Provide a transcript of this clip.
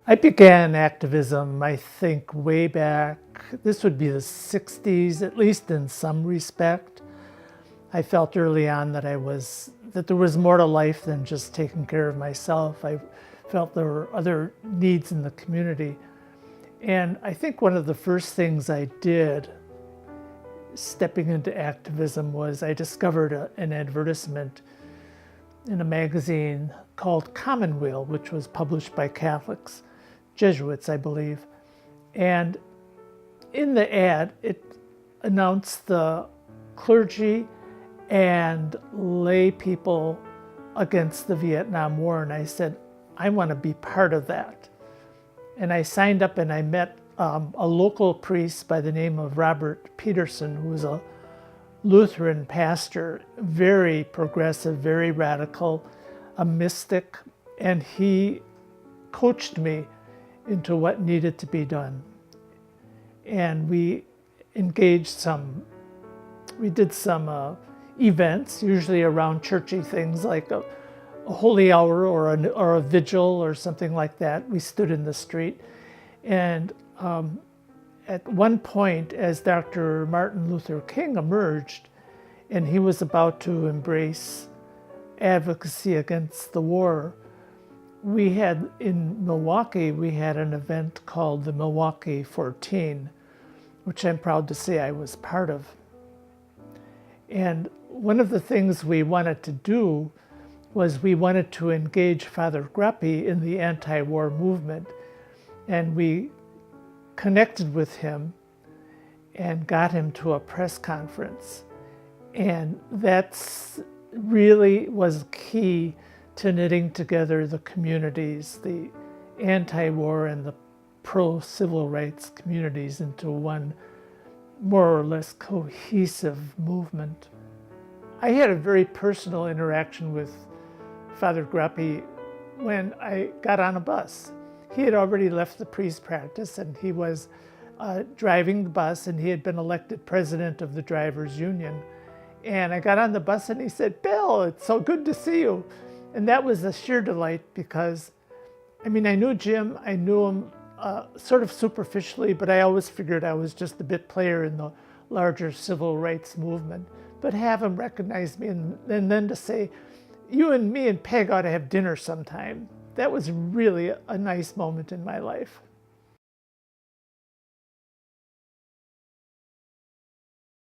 I began activism, I think, way back. This would be the 60s, at least in some respect. I felt early on that there was more to life than just taking care of myself. I felt there were other needs in the community. And I think one of the first things I did stepping into activism was I discovered an advertisement in a magazine called Commonweal, which was published by Catholics, Jesuits, I believe. And in the ad, it announced the clergy and lay people against the Vietnam War. And I said, I want to be part of that. And I signed up and I met a local priest by the name of Robert Peterson, who was a Lutheran pastor, very progressive, very radical, a mystic, and he coached me into what needed to be done. And we did some events, usually around churchy things like a holy hour or a vigil or something like that. We stood in the street. And at one point, as Dr. Martin Luther King emerged, and he was about to embrace advocacy against the war, we had in Milwaukee, we had an event called the Milwaukee 14, which I'm proud to say I was part of. And one of the things we wanted to do was we wanted to engage Father Groppi in the anti-war movement. And we connected with him and got him to a press conference. And that's really was key to knitting together the communities, the anti-war and the pro-civil rights communities into one more or less cohesive movement. I had a very personal interaction with Father Groppi when I got on a bus. He had already left the priest practice and he was driving the bus, and he had been elected president of the drivers union. And I got on the bus and he said, "Bill, it's so good to see you." And that was a sheer delight because, I mean, I knew Jim, I knew him sort of superficially, but I always figured I was just a bit player in the larger civil rights movement. But have him recognize me and then to say, "You and me and Peg ought to have dinner sometime." That was really a nice moment in my life.